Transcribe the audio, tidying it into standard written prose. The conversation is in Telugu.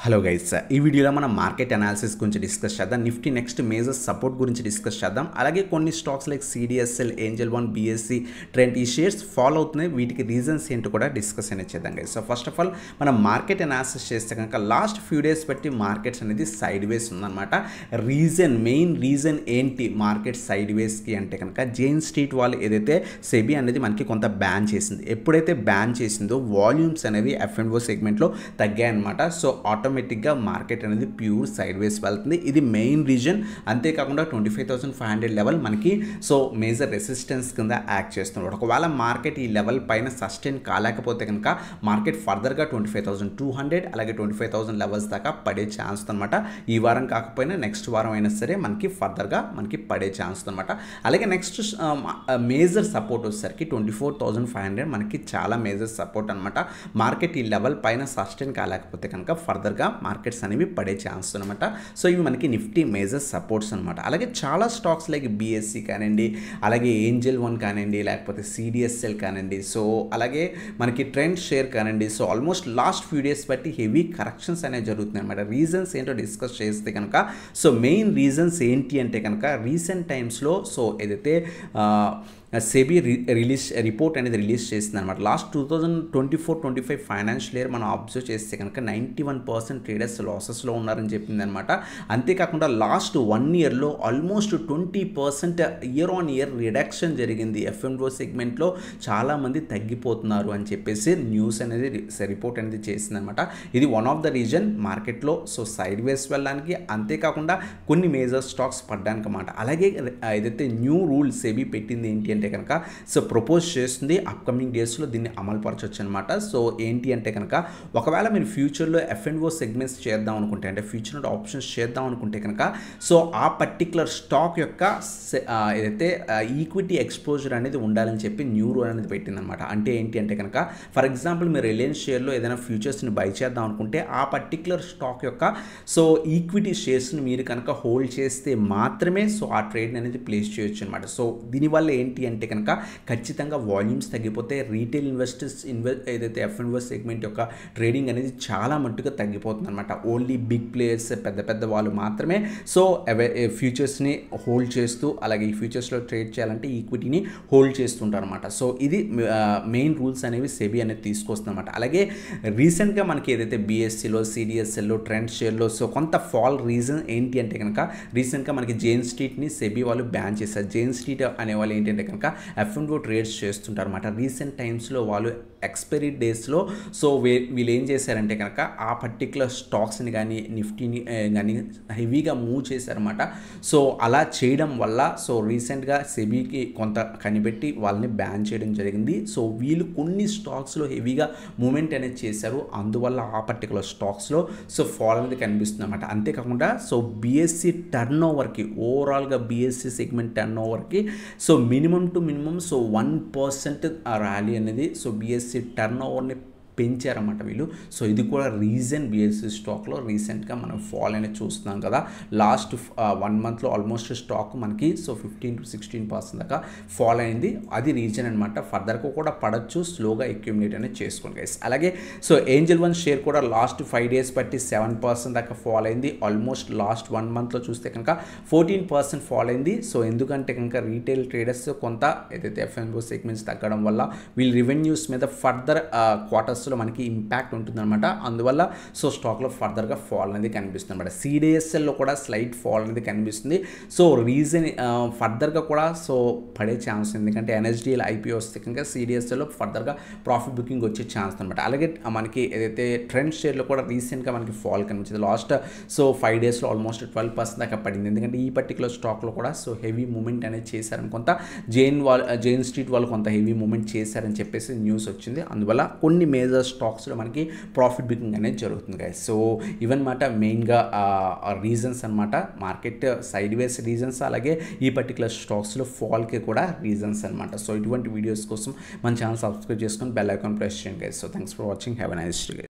హలో గైస్, ఈ వీడియోలో మనం మార్కెట్ అనాలిసిస్ గురించి డిస్కస్ చేద్దాం. నిఫ్టీ నెక్స్ట్ మేజర్ సపోర్ట్ గురించి డిస్కస్ చేద్దాం. అలాగే కొన్ని stocks like CDSL, Angel one, BSc, trend ఈ షేర్స్ ఫాలో అవుతున్నాయి. వీటికి రీజన్స్ ఏంటో కూడా డిస్కస్ అనేది చేద్దాం guys. So first of all మనం మార్కెట్ అనాలిసిస్ చేస్తే కనుక లాస్ట్ ఫ్యూ డేస్ బట్టి మార్కెట్స్ అనేది సైడ్ వేస్ ఉందన్నమాట. మెయిన్ రీజన్ ఏంటి మార్కెట్ సైడ్ వేస్కి అంటే కనుక జైన్ స్ట్రీట్ వాళ్ళు ఏదైతే సెబీ అనేది మనకి కొంత బ్యాన్ చేసింది. ఎప్పుడైతే బ్యాన్ చేసిందో వాల్యూమ్స్ అనేవి F&O సెగ్మెంట్లో తగ్గాయన్నమాట. సో ఆటోమేటిక్గా మార్కెట్ అనేది ప్యూర్ సైడ్ వేస్ వెళ్తుంది. ఇది మెయిన్ రీజన్. అంతేకాకుండా 25,500 లెవెల్ మనకి సో మేజర్ రెసిస్టెన్స్ కింద యాక్ట్ చేస్తున్నాడు. ఒకవేళ మార్కెట్ ఈ లెవెల్ పైన సస్టైన్ కాలేకపోతే కనుక మార్కెట్ ఫర్దర్గా 25,200 అలాగే 25,000 లెవెల్స్ దాకా పడే ఛాన్స్ అనమాట. ఈ వారం కాకపోయినా నెక్స్ట్ వారం అయినా సరే మనకి ఫర్దర్గా మనకి పడే ఛాన్స్ అనమాట. అలాగే నెక్స్ట్ మేజర్ సపోర్ట్ వచ్చేసరికి 24,500 మనకి చాలా మేజర్ సపోర్ట్ అనమాట. మార్కెట్ ఈ లెవెల్ పైన సస్టైన్ కాలేకపోతే కనుక ఫర్దర్గా మార్కెట్స్ అనేవి పడే ఛాన్స్ అనమాట. సో ఇవి మనకి నిఫ్టీ మేజర్ సపోర్ట్స్ అనమాట. అలాగే చాలా స్టాక్స్ లైక్ బిఎస్సి కానివ్వండి, అలాగే ఏంజల్ వన్ కానివ్వండి, లేకపోతే సిడిఎస్ఎల్ కానివ్వండి, సో అలాగే మనకి ట్రెండ్ షేర్ కానివ్వండి, so almost last few days బట్టి హెవీ కరెక్షన్స్ అనేవి జరుగుతున్నాయి అనమాట. రీజన్స్ ఏంటో డిస్కస్ చేస్తే కనుక సో మెయిన్ రీజన్స్ ఏంటి అంటే కనుక రీసెంట్ టైమ్స్లో సో ఏదైతే సెబీ రిపోర్ట్ అనేది రిలీజ్ చేసింది అనమాట. లాస్ట్ 2024-25 ఫైనాన్షియల్ ఇయర్ మనం అబ్జర్వ్ చేస్తే కనుక 91% ట్రేడర్స్ లాసెస్లో ఉన్నారని చెప్పింది అనమాట. అంతేకాకుండా లాస్ట్ 1 ఇయర్లో almost 20% year on year reduction జరిగింది. F&O సెగ్మెంట్లో చాలామంది తగ్గిపోతున్నారు అని చెప్పేసి న్యూస్ అనేది రిపోర్ట్ అనేది చేసింది అనమాట. ఇది వన్ ఆఫ్ ద రీజన్ మార్కెట్లో సో సైడ్ వేస్ వెళ్ళడానికి, అంతేకాకుండా కొన్ని మేజర్ స్టాక్స్ పడ్డానికి అన్నమాట. అలాగే ఏదైతే న్యూ రూల్ సెబీ పెట్టింది ఏంటి అంటే కనుక సో ప్రపోజ్ చేస్తుంది అప్కమింగ్ డేస్లో దీన్ని అమలుపరచవచ్చు అనమాట. సో ఏంటి అంటే కనుక ఒకవేళ మీరు ఫ్యూచర్లో F&O సెగ్మెంట్స్ చేద్దాం అనుకుంటే, అంటే ఫ్యూచర్ ఆప్షన్స్ చేద్దాం అనుకుంటే కనుక సో ఆ పర్టికులర్ స్టాక్ యొక్క ఏదైతే ఈక్విటీ ఎక్స్పోజర్ అనేది ఉండాలని చెప్పి న్యూ రూల్ అనేది పెట్టిందనమాట. అంటే ఏంటి అంటే కనుక ఫర్ ఎగ్జాంపుల్ మీరు రిలయన్స్ షేర్లో ఏదైనా ఫ్యూచర్స్ని బై చేద్దాం అనుకుంటే ఆ పర్టికులర్ స్టాక్ యొక్క సో ఈక్విటీ షేర్స్ని మీరు కనుక హోల్డ్ చేస్తే మాత్రమే సో ఆ ట్రేడ్ అనేది ప్లేస్ చేయొచ్చు అనమాట. సో దీనివల్ల ఏంటి అంటే కనుక ఖచ్చితంగా వాల్యూమ్స్ తగ్గిపోతే రీటైల్ ఇన్వెస్టర్స్ ఏదైతే F&O సెగ్మెంట్ యొక్క ట్రేడింగ్ అనేది చాలా మట్టుగా తగ్గిపోతుంది అనమాట. ఓన్లీ బిగ్ ప్లేయర్స్, పెద్ద పెద్ద వాళ్ళు మాత్రమే సో ఫ్యూచర్స్ని హోల్డ్ చేస్తూ అలాగే ఈ ఫ్యూచర్స్లో ట్రేడ్ చేయాలంటే ఈక్విటీని హోల్డ్ చేస్తుంటారు అనమాట. సో ఇది మెయిన్ రూల్స్ అనేవి సెబీ అనేది తీసుకొస్తుంది అనమాట. అలాగే రీసెంట్గా మనకి ఏదైతే బిఎస్సిలో, సిడిఎస్ఎల్లో, ట్రెండ్ షేర్లో సో కొంత ఫాల్ రీజన్ ఏంటి అంటే కనుక రీసెంట్గా మనకి జైన్ స్ట్రీట్ని సెబీ వాళ్ళు బ్యాన్ చేశారు. జైన్ స్ట్రీట్ అనే వాళ్ళు ఏంటంటే కనుక F&O ట్రేడ్స్ చేస్తుంటారు అనమాట. రీసెంట్ టైమ్స్లో వాళ్ళు ఎక్స్పైరీ డేస్లో సో వీళ్ళు ఏం చేశారంటే కనుక ఆ పర్టికులర్ స్టాక్స్ని కానీ నిఫ్టీని కానీ హెవీగా మూవ్ చేశారన్నమాట. సో అలా చేయడం వల్ల సో రీసెంట్గా సెబీకి కొంత కనిపెట్టి వాళ్ళని బ్యాన్ చేయడం జరిగింది. సో వీళ్ళు కొన్ని స్టాక్స్లో హెవీగా మూమెంట్ అనేది చేశారు. అందువల్ల ఆ పర్టికులర్ స్టాక్స్లో సో ఫాల్ అనేది కనిపిస్తుంది అనమాట. అంతేకాకుండా సో బిఎస్సి టర్న్ ఓవర్కి ఓవరాల్గా బిఎస్సి సెగ్మెంట్ టర్న్ ఓవర్కి so minimum to minimum so 1% rally అనేది సో బిఎస్సి టర్న్ ఓవర్ని పెంచారన్నమాట వీళ్ళు. సో ఇది కూడా రీజన్ బిఎస్సి స్టాక్లో రీసెంట్గా మనం ఫాల్ అనేది చూస్తున్నాం కదా. లాస్ట్ 1 మంత్లో ఆల్మోస్ట్ స్టాక్ మనకి సో 15-16% దాకా ఫాల్ అయింది. అది రీజన్ అనమాట. ఫర్దర్గా కూడా పడచ్చు, స్లోగా అక్యుములేట్ అనేది చేసుకోండి గైస్. అలాగే సో ఏంజల్ వన్ షేర్ కూడా లాస్ట్ 5 డేస్ బట్టి 7% దాకా ఫాల్ అయింది. ఆల్మోస్ట్ లాస్ట్ 1 మంత్లో చూస్తే కనుక 14% ఫాల్ అయింది. సో ఎందుకంటే కనుక రీటైల్ ట్రేడర్స్ కొంత ఏదైతే F&O సెగ్మెంట్స్ తగ్గడం వల్ల వీళ్ళ రెవెన్యూస్ మీద ఫర్దర్ క్వార్టర్స్లో మనకి ఇంపాక్ట్ ఉంటుందన్నమాట. అందువల్ల సో స్టాక్లో ఫర్దర్గా ఫాల్ అనేది కనిపిస్తుంది అనమాట. సిడిఎస్ఎల్లో కూడా స్లైట్ ఫాల్ అనేది కనిపిస్తుంది. సో రీజన్ ఫర్దర్గా కూడా సో పడే ఛాన్స్ ఉంది. ఎందుకంటే NSDL IPO వస్తే కనుక సిడిఎస్ఎల్లో ఫర్దర్గా ప్రాఫిట్ బుకింగ్ వచ్చే ఛాన్స్ అనమాట. అలాగే మనకి ఏదైతే ట్రెండ్ షేర్లో కూడా రీసెంట్గా మనకి ఫాల్ కనిపించింది. లాస్ట్ సో 5 డేస్లో ఆల్మోస్ట్ 12% దాకా పడింది. ఎందుకంటే ఈ పర్టికులర్ స్టాక్లో కూడా సో హెవీ మూమెంట్ అనేది చేశారని కొంత జైన్ స్ట్రీట్ వాళ్ళు కొంత హెవీ మూమెంట్ చేశారని చెప్పేసి న్యూస్ వచ్చింది. అందువల్ల కొన్ని మేజర్ స్టాక్స్లో మనకి ప్రాఫిట్ బుకింగ్ అనేది జరుగుతుంది గైస్. సో ఇవన్నమాట మెయిన్గా రీజన్స్ అనమాట. మార్కెట్ సైడ్ వేస్ రీజన్స్, అలాగే ఈ పర్టికులర్ స్టాక్స్లో ఫాల్కి కూడా రీజన్స్ అనమాట. సో ఇటువంటి వీడియోస్ కోసం మన ఛానల్ సబ్స్క్రైబ్ చేసుకొని బెల్ ఐకాన్ ప్రెస్ చేయండి guys. So thanks for watching. Have a nice day.